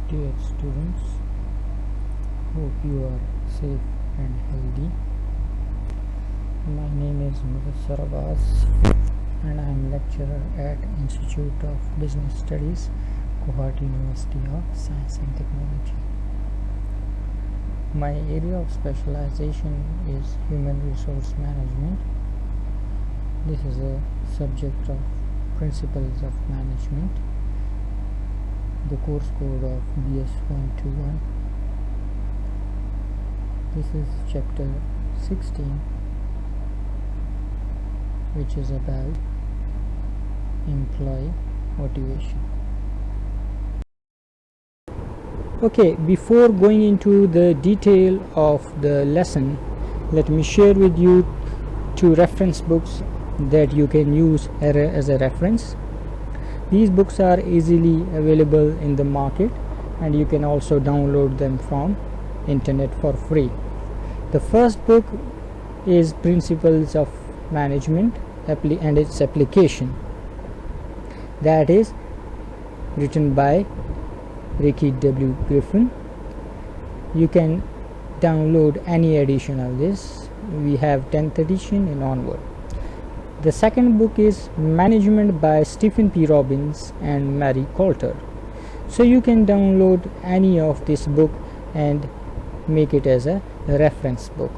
Dear students, hope you are safe and healthy. My name is Mudassar Abbas and I am lecturer at Institute of Business Studies, Guwahati University of Science and Technology. My area of specialization is human resource management. This is a subject of principles of management, the course code of BS 121. This is chapter 16, which is about employee motivation. Okay, before going into the detail of the lesson, let me share with you two reference books that you can use as a reference. These books are easily available in the market and you can also download them from internet for free. The first book is Principles of Management and its Application. That is written by Ricky W. Griffin. You can download any edition of this. We have 10th edition and onward. The second book is Management by Stephen P. Robbins and Mary Coulter. So you can download any of this book and make it as a reference book.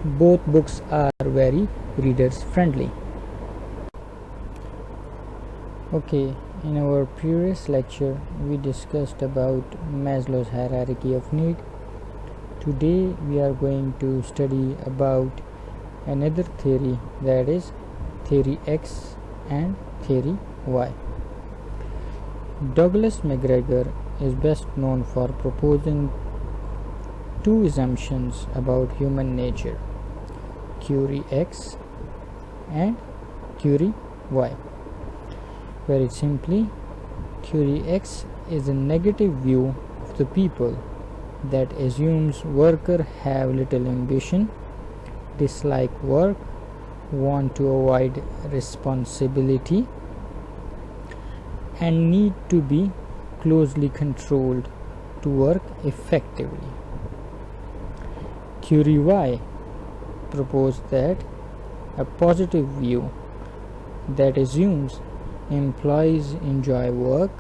Both books are very readers friendly. Okay, in our previous lecture we discussed about Maslow's hierarchy of need. Today we are going to study about another theory, that is Theory X and Theory Y. Douglas McGregor is best known for proposing two assumptions about human nature, Theory X and Theory Y. Very simply, Theory X is a negative view of the people that assumes workers have little ambition, dislike work, want to avoid responsibility, and need to be closely controlled to work effectively. Theory Y proposed that a positive view that assumes employees enjoy work,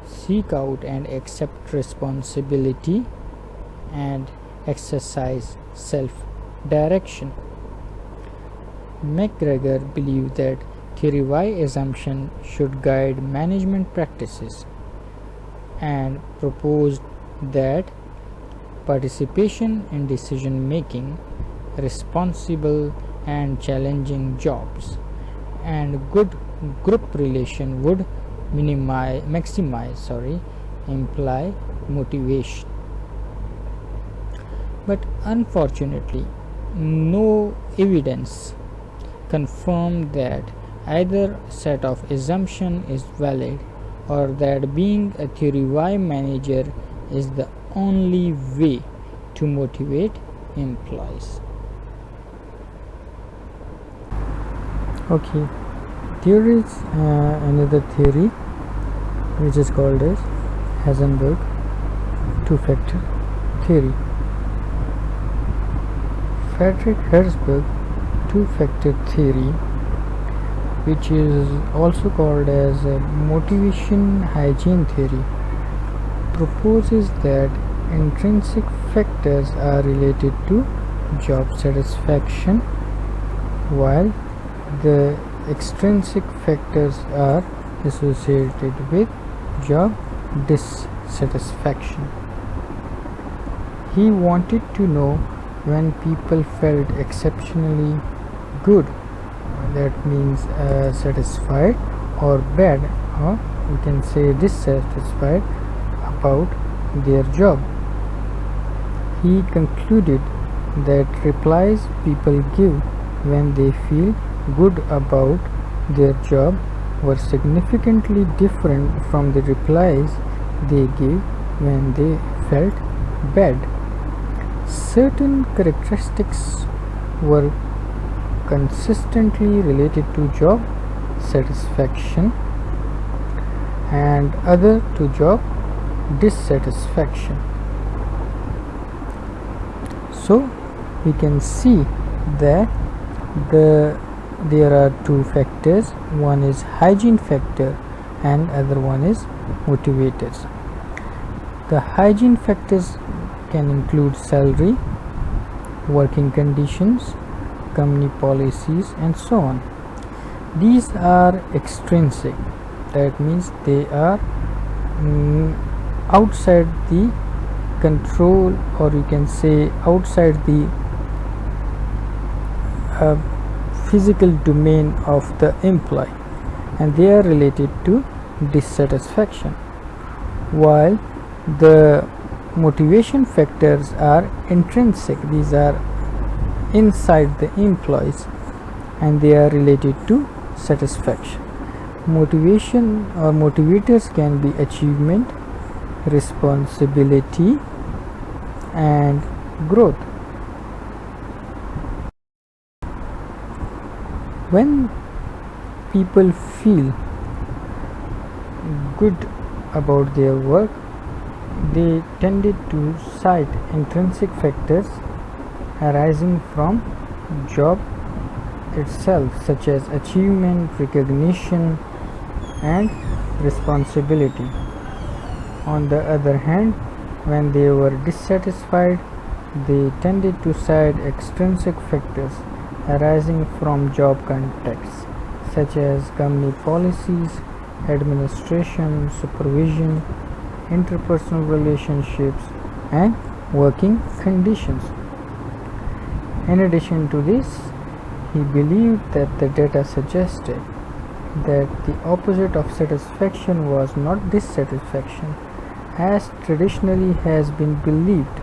seek out and accept responsibility, and exercise self-direction. McGregor believed that Theory Y assumption should guide management practices and proposed that participation in decision making, responsible and challenging jobs, and good group relation would maximize employee motivation. But unfortunately, no evidence confirmed that either set of assumption is valid or that being a Theory Y manager is the only way to motivate employees. Okay, there is another theory which is called as Heisenberg two-factor theory. Frederick Herzberg two-factor theory, which is also called as motivation hygiene theory, proposes that intrinsic factors are related to job satisfaction while the extrinsic factors are associated with job dissatisfaction. He wanted to know when people felt exceptionally good, that means satisfied, or bad, or we can say dissatisfied about their job. He concluded that replies people give when they feel good about their job were significantly different from the replies they gave when they felt bad. Certain characteristics were consistently related to job satisfaction and other to job dissatisfaction. So we can see that there are two factors, one is hygiene factor and other one is motivators. The hygiene factors can include salary, working conditions, company policies, and so on. These are extrinsic, that means they are outside the control, or you can say outside the physical domain of the employee, and they are related to dissatisfaction, while the motivation factors are intrinsic. These are inside the employees and they are related to satisfaction. Motivation or motivators can be achievement, responsibility, and growth. When people feel good about their work, they tended to cite intrinsic factors arising from job itself, such as achievement, recognition, and responsibility. On the other hand, when they were dissatisfied, they tended to cite extrinsic factors arising from job contexts, such as company policies, administration, supervision, interpersonal relationships, and working conditions. In addition to this, he believed that the data suggested that the opposite of satisfaction was not dissatisfaction, as traditionally has been believed.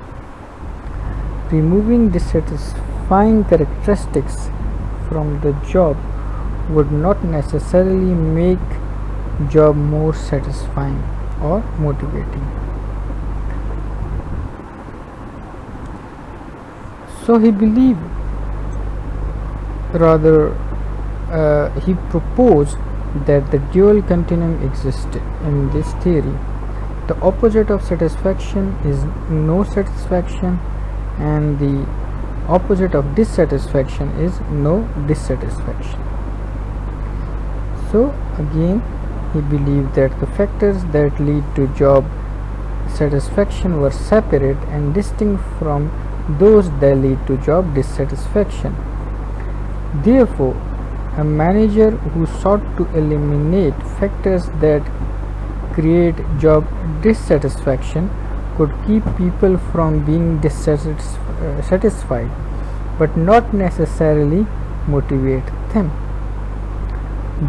Removing dissatisfying characteristics from the job would not necessarily make job more satisfying or motivating. So he believed, he proposed that the dual continuum existed in this theory. The opposite of satisfaction is no satisfaction, and the opposite of dissatisfaction is no dissatisfaction. So again, he believed that the factors that lead to job satisfaction were separate and distinct from those that lead to job dissatisfaction. Therefore, a manager who sought to eliminate factors that create job dissatisfaction could keep people from being dissatisfied, but not necessarily motivate them.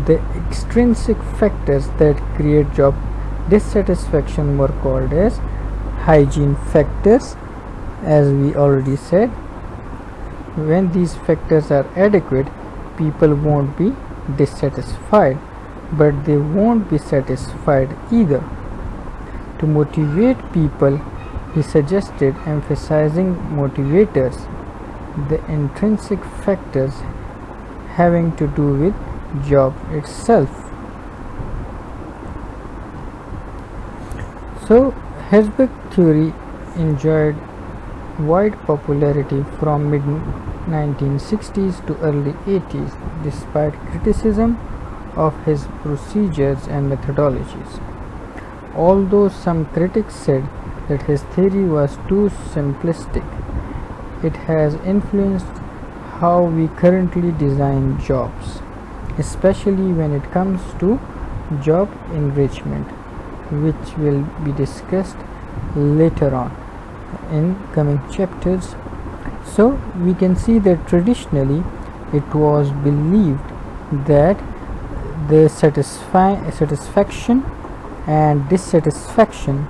The extrinsic factors that create job dissatisfaction were called as hygiene factors, as we already said. When these factors are adequate, people won't be dissatisfied, but they won't be satisfied either. To motivate people, he suggested emphasizing motivators, the intrinsic factors having to do with job itself. So Herzberg theory enjoyed wide popularity from mid 1960s to early 80s, despite criticism of his procedures and methodologies. Although some critics said that his theory was too simplistic, it has influenced how we currently design jobs, especially when it comes to job enrichment, which will be discussed later on in coming chapters. So we can see that traditionally it was believed that the satisfaction and dissatisfaction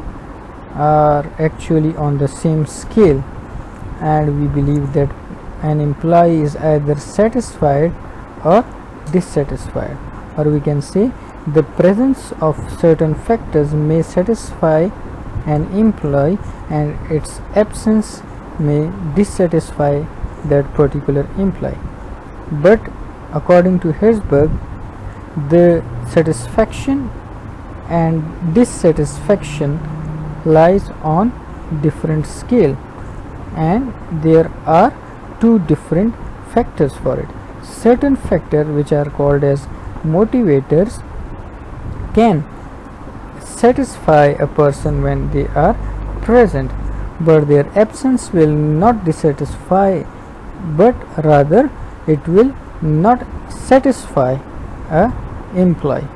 are actually on the same scale, and we believe that an employee is either satisfied or dissatisfied, or we can say the presence of certain factors may satisfy an employee and its absence may dissatisfy that particular employee. But according to Herzberg, the satisfaction and dissatisfaction lies on different scale, and there are two different factors for it. Certain factors, which are called as motivators, can satisfy a person when they are present, but their absence will not dissatisfy, but rather it will not satisfy a employee,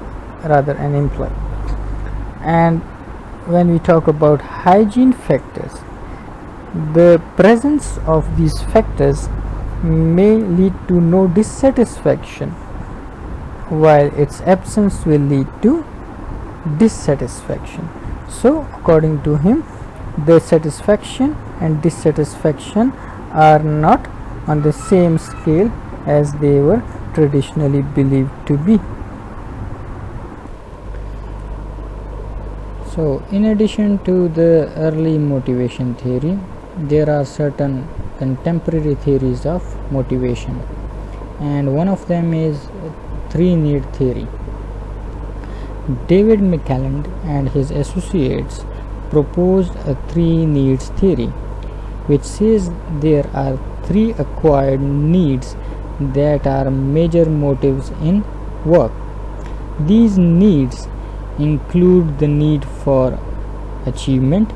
rather an employee. And when we talk about hygiene factors, the presence of these factors may lead to no dissatisfaction, while its absence will lead to dissatisfaction. So according to him, the satisfaction and dissatisfaction are not on the same scale as they were traditionally believed to be. So in addition to the early motivation theory, there are certain contemporary theories of motivation, and one of them is three need theory. David McClelland and his associates proposed a three needs theory, which says there are three acquired needs that are major motives in work. These needs include the need for achievement,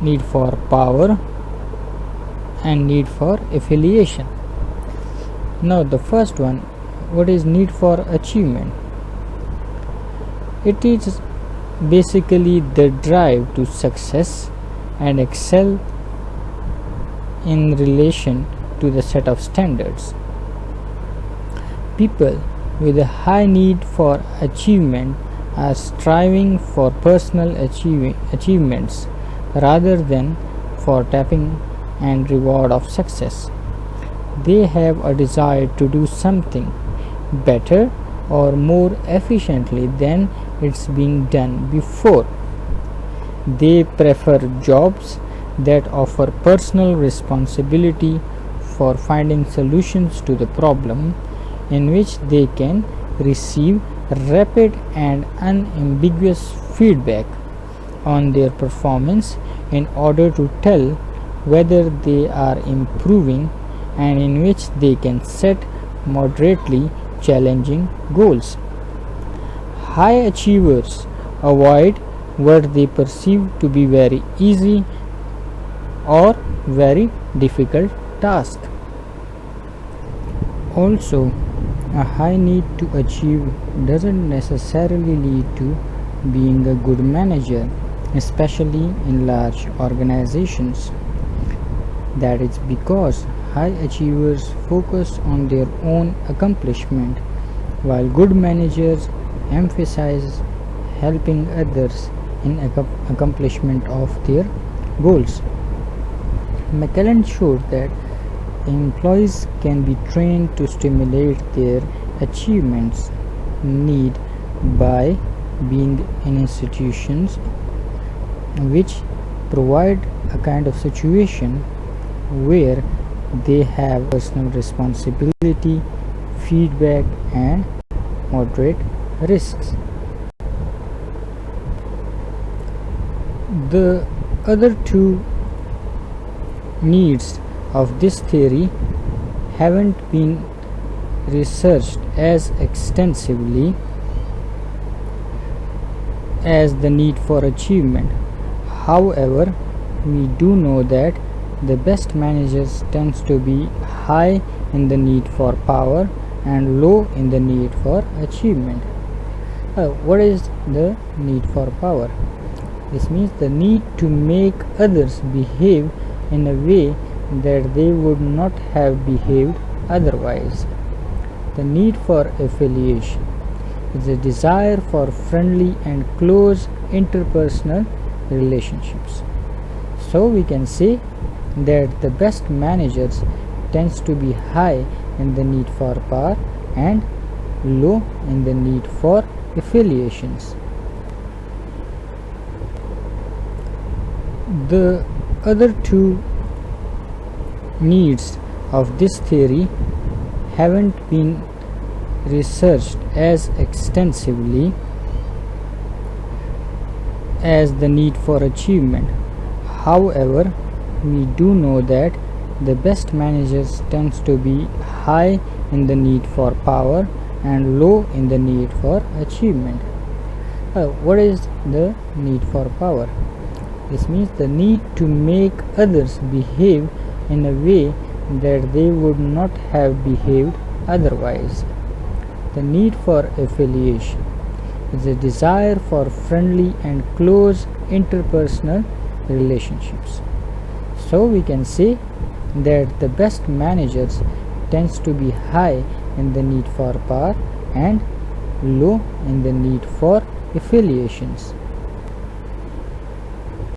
need for power, and need for affiliation. Now the first one, what is need for achievement? It is basically the drive to success and excel in relation to the set of standards. People with a high need for achievement are striving for personal achievements rather than for tapping and reward of success. They have a desire to do something better or more efficiently than it's being done before. They prefer jobs that offer personal responsibility for finding solutions to the problem, in which they can receive rapid and unambiguous feedback on their performance in order to tell whether they are improving, and in which they can set moderately challenging goals. High achievers avoid what they perceive to be very easy or very difficult task. Also, a high need to achieve doesn't necessarily lead to being a good manager, especially in large organizations. That is because high achievers focus on their own accomplishment, while good managers emphasize helping others in accomplishment of their goals. McClelland showed that employees can be trained to stimulate their achievements need by being in institutions which provide a kind of situation where they have personal responsibility, feedback, and moderate risks. The other two needs of this theory haven't been researched as extensively as the need for achievement. However, we do know that the best managers tends to be high in the need for power and low in the need for achievement. What is the need for power? This means the need to make others behave in a way that they would not have behaved otherwise. The need for affiliation is a desire for friendly and close interpersonal relationships. So we can say that the best managers tends to be high in the need for power and low in the need for affiliations. The other two needs of this theory haven't been researched as extensively as the need for achievement. However, we do know that the best managers tends to be high in the need for power and low in the need for achievement. What is the need for power? This means the need to make others behave in a way that they would not have behaved otherwise. The need for affiliation is a desire for friendly and close interpersonal relationships. So we can say that the best managers tends to be high in the need for power and low in the need for affiliations.